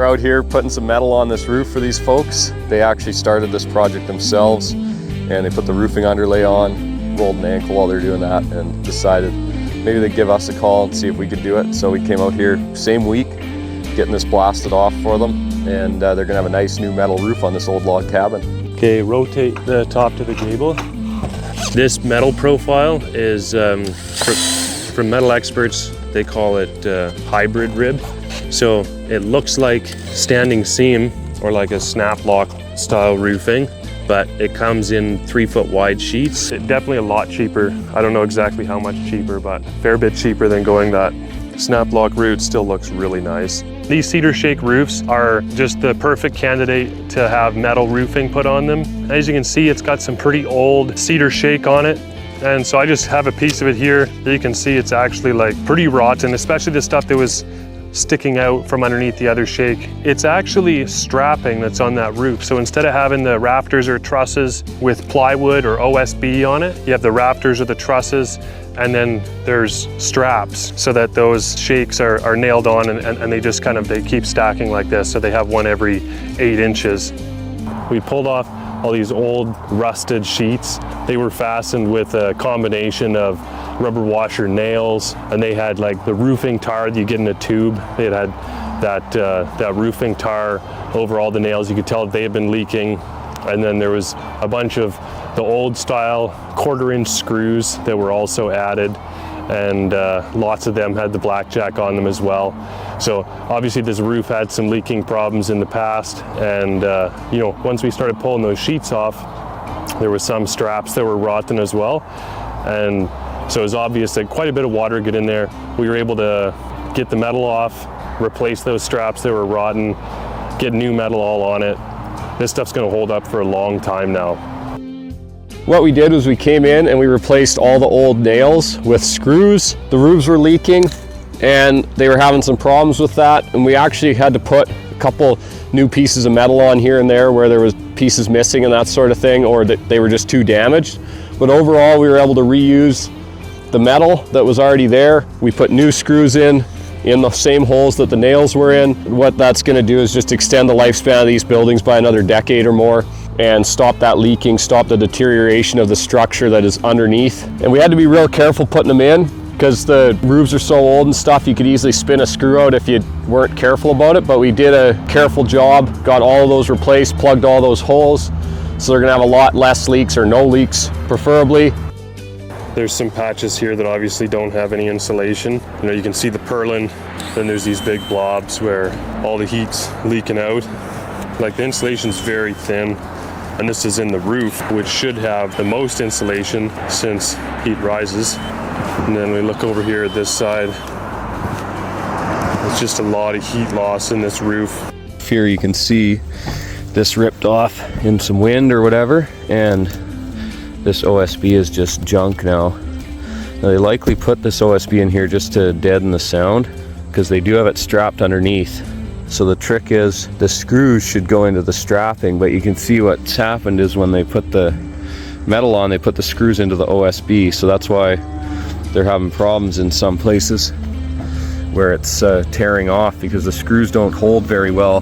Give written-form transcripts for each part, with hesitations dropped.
We're out here putting some metal on this roof for these folks. They actually started this project themselves, and they put the roofing underlay on, rolled an ankle while they're doing that, and decided maybe they'd give us a call and see if we could do it. So we came out here same week, getting this blasted off for them, and they're gonna have a nice new metal roof on this old log cabin. Okay, rotate the top to the gable. This metal profile is, from metal experts, they call it hybrid rib. So it looks like standing seam or like a snap lock style roofing, but it comes in 3-foot wide sheets. Definitely a lot cheaper. I don't know exactly how much cheaper, but a fair bit cheaper than going that snap lock route. Still looks really nice. These cedar shake roofs are just the perfect candidate to have metal roofing put on them. As you can see, it's got some pretty old cedar shake on it. And so I just have a piece of it here. You can see it's actually like pretty rotten, especially the stuff that was sticking out from underneath the other shake. It's actually strapping that's on that roof. So instead of having the rafters or trusses with plywood or OSB on it, you have the rafters or the trusses, and then there's straps so that those shakes are nailed on, and they just they keep stacking like this. So they have one every 8 inches. We pulled off all these old rusted sheets. They were fastened with a combination of rubber washer nails, and they had like the roofing tar that you get in a tube. They had that roofing tar over all the nails. You could tell they had been leaking. And then there was a bunch of the old style 1/4-inch screws that were also added, and lots of them had the blackjack on them as well. So obviously this roof had some leaking problems in the past, and you know, once we started pulling those sheets off, there was some straps that were rotten as well, and so it was obvious that quite a bit of water got in there. We were able to get the metal off, replace those straps that were rotten, get new metal all on it. This stuff's gonna hold up for a long time now. What we did was we came in and we replaced all the old nails with screws. The roofs were leaking and they were having some problems with that, and we actually had to put a couple new pieces of metal on here and there where there was pieces missing and that sort of thing, or that they were just too damaged. But overall, we were able to reuse the metal that was already there. We put new screws in the same holes that the nails were in. What that's going to do is just extend the lifespan of these buildings by another decade or more, and stop that leaking, stop the deterioration of the structure that is underneath. And we had to be real careful putting them in, because the roofs are so old and stuff, you could easily spin a screw out if you weren't careful about it. But we did a careful job, got all of those replaced, plugged all those holes, so they're gonna have a lot less leaks, or no leaks preferably. There's some patches here that obviously don't have any insulation. You know, you can see the purlin, then there's these big blobs where all the heat's leaking out. Like, the insulation's very thin, and this is in the roof, which should have the most insulation since heat rises. And then we look over here at this side. It's just a lot of heat loss in this roof. Here you can see this ripped off in some wind or whatever, and this OSB is just junk now. Now, they likely put this OSB in here just to deaden the sound, because they do have it strapped underneath. So the trick is the screws should go into the strapping, but you can see what's happened is when they put the metal on, they put the screws into the OSB. So that's why they're having problems in some places where it's tearing off, because the screws don't hold very well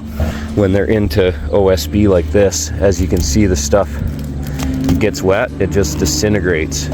when they're into OSB like this. As you can see, the stuff gets wet, it just disintegrates.